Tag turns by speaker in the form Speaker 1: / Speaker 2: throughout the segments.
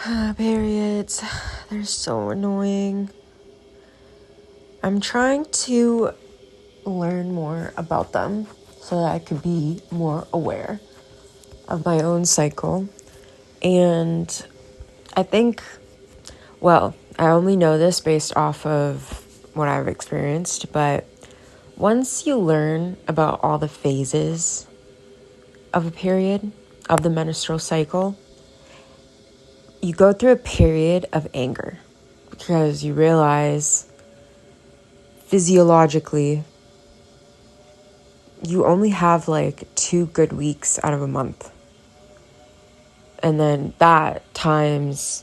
Speaker 1: Periods, they're so annoying. I'm trying to learn more about them so that I could be more aware of my own cycle. And I think, well, I only know this based off of what I've experienced, but once you learn about all the phases of a period, of the menstrual cycle, you go through a period of anger because you realize physiologically you only have like 2 good weeks out of a month. And then that times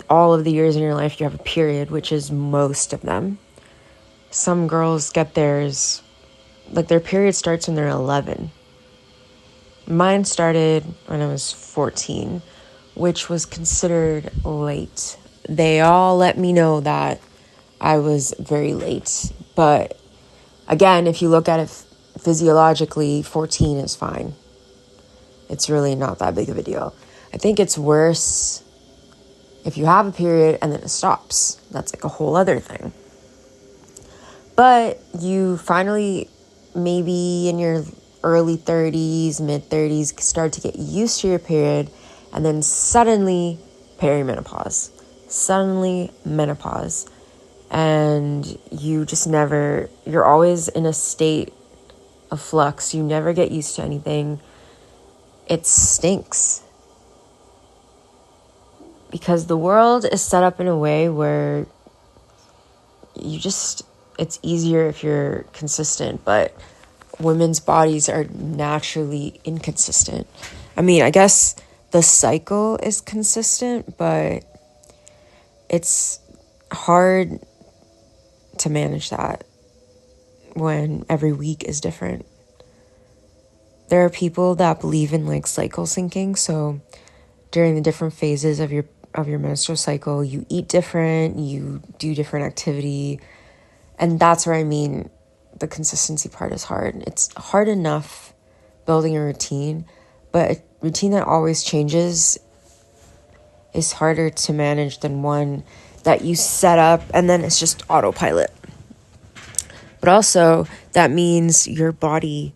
Speaker 1: all of the years in your life you have a period, which is most of them. Some girls get theirs, like their period starts when they're 11. Mine started when I was 14, which was considered late. They all let me know that I was very late. But again, if you look at it physiologically, 14 is fine. It's really not that big of a deal. I think it's worse if you have a period and then it stops. That's like a whole other thing. But you finally, maybe in your early 30s, mid 30s, start to get used to your period, and then suddenly perimenopause, suddenly menopause, and you just never, you're always in a state of flux. You never get used to anything. It stinks because the world is set up in a way where it's easier if you're consistent, but women's bodies are naturally inconsistent. I mean, I guess the cycle is consistent, but it's hard to manage that when every week is different. There are people that believe in like cycle syncing, so during the different phases of your menstrual cycle, you eat different, you do different activity, and that's where I mean the consistency part is hard. It's hard enough building a routine, but a routine that always changes is harder to manage than one that you set up and then it's just autopilot. But also, that means your body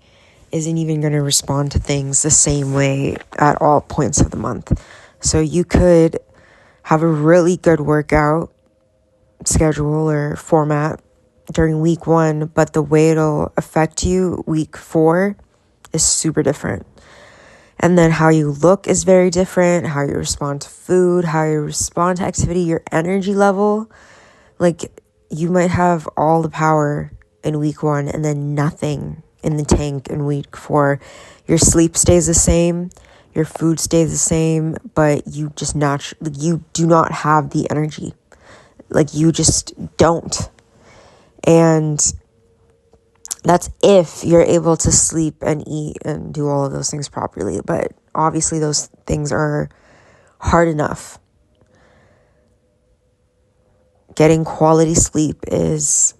Speaker 1: isn't even going to respond to things the same way at all points of the month. So you could have a really good workout schedule or format during week 1, but the way it'll affect you week 4 is super different. And then how you look is very different, how you respond to food, how you respond to activity, your energy level. Like, you might have all the power in week 1 and then nothing in the tank in week 4. Your sleep stays the same, your food stays the same, but you just you do not have the energy. Like, you just don't. And that's if you're able to sleep and eat and do all of those things properly. But obviously those things are hard enough. Getting quality sleep is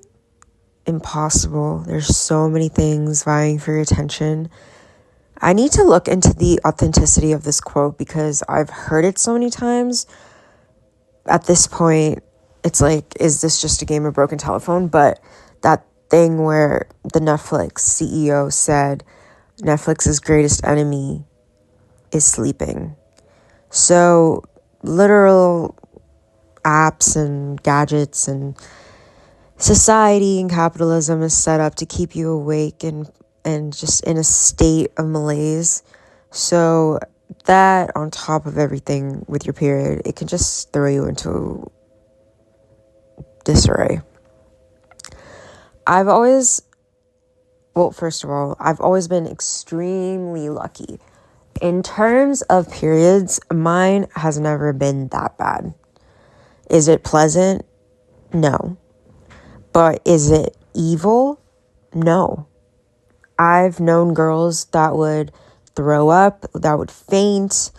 Speaker 1: impossible. There's so many things vying for your attention. I need to look into the authenticity of this quote because I've heard it so many times. At this point, it's like, is this just a game of broken telephone? But that thing where the Netflix CEO said Netflix's greatest enemy is sleeping. So literal apps and gadgets and society and capitalism is set up to keep you awake and just in a state of malaise. So that on top of everything with your period, it can just throw you into disarray. First of all, I've always been extremely lucky. In terms of periods, mine has never been that bad. Is it pleasant? No. But is it evil? No. I've known girls that would throw up, that would faint,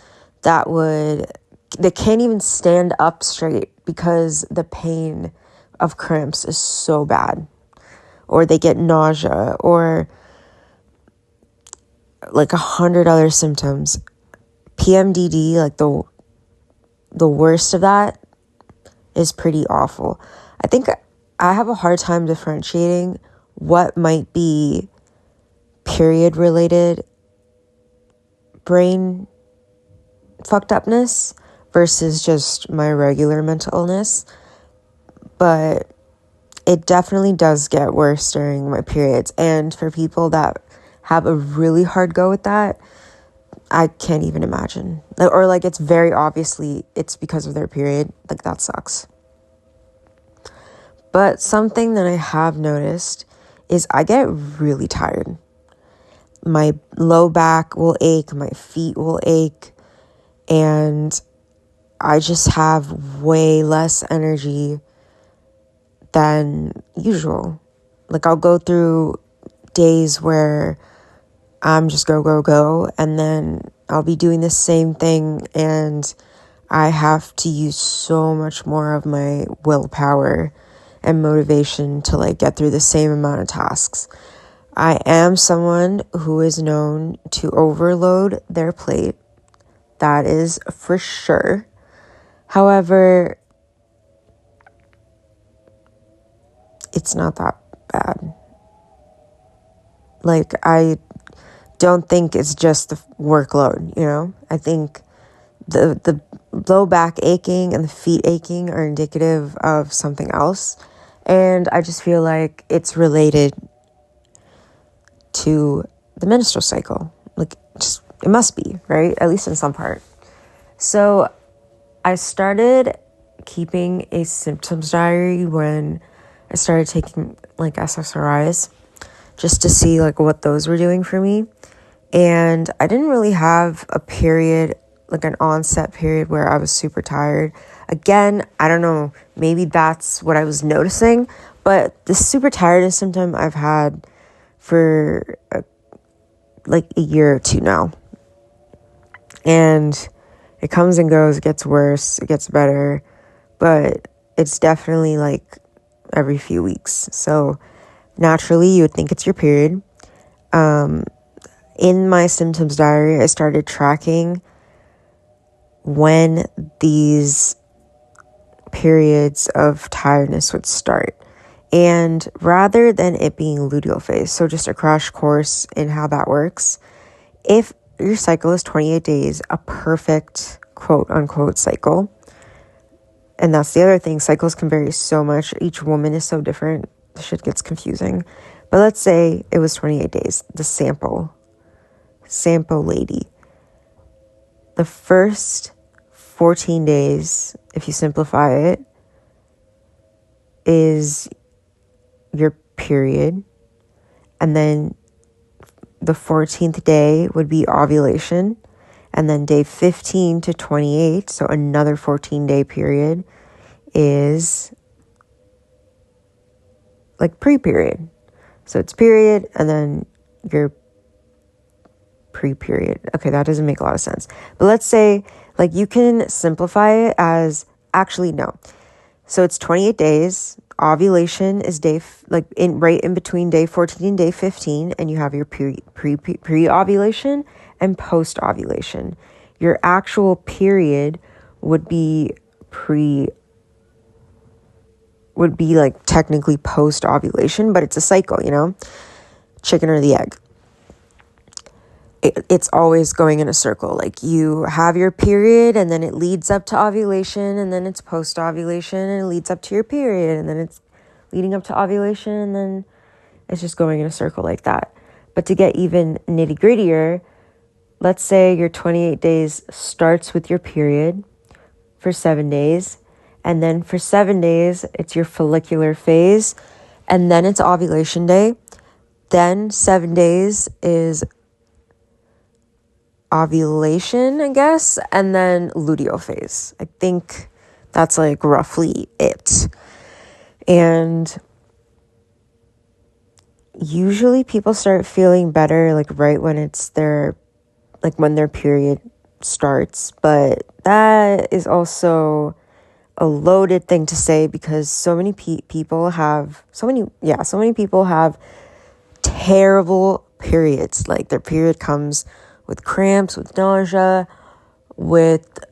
Speaker 1: they can't even stand up straight because the pain of cramps is so bad. Or they get nausea or like 100 other symptoms. PMDD, like the worst of that, is pretty awful. I think I have a hard time differentiating what might be period related brain fucked upness versus just my regular mental illness. But it definitely does get worse during my periods. And for people that have a really hard go with that, I can't even imagine. Or like it's very obviously it's because of their period. Like that sucks. But something that I have noticed is I get really tired. My low back will ache, my feet will ache, and I just have way less energy than usual. Like I'll go through days where I'm just go, and then I'll be doing the same thing and I have to use so much more of my willpower and motivation to like get through the same amount of tasks. I am someone who is known to overload their plate. That is for sure. However, it's not that bad. Like, I don't think it's just the workload, you know? I think the low back aching and the feet aching are indicative of something else. And I just feel like it's related to the menstrual cycle. Like, just, it must be, right? At least in some part. So I started keeping a symptoms diary when I started taking like SSRIs just to see like what those were doing for me. And I didn't really have a period, like an onset period where I was super tired. Again, I don't know, maybe that's what I was noticing, but the super tiredness symptom I've had for like a year or two now. And it comes and goes, it gets worse, it gets better, but it's definitely like every few weeks. So naturally, you would think it's your period. In my symptoms diary, I started tracking when these periods of tiredness would start. And rather than it being luteal phase, so just a crash course in how that works, if your cycle is 28 days, a perfect quote unquote cycle, and that's the other thing, cycles can vary so much. Each woman is so different. The shit gets confusing. But let's say it was 28 days, the sample lady. The first 14 days, if you simplify it, is your period. And then the 14th day would be ovulation. And then day 15 to 28, so another 14-day period, is like pre-period. So it's period and then your pre-period. Okay, that doesn't make a lot of sense. But let's say, like, you can simplify it as, actually, no. So it's 28 days. Ovulation is right in between day 14 and day 15, and you have your pre-ovulation and post-ovulation. Your actual period would be like technically post-ovulation, but it's a cycle, you know? Chicken or the egg. It's always going in a circle. Like, you have your period and then it leads up to ovulation, and then it's post-ovulation and it leads up to your period, and then it's leading up to ovulation, and then it's just going in a circle like that. But to get even nitty-grittier, let's say your 28 days starts with your period for 7 days, and then for 7 days it's your follicular phase, and then it's ovulation day. Then 7 days is ovulation, I guess, and then luteal phase. I think that's like roughly it. And usually people start feeling better like right when it's when their period starts, but that is also a loaded thing to say because so many people have terrible periods. Like, their period comes with cramps, with nausea, with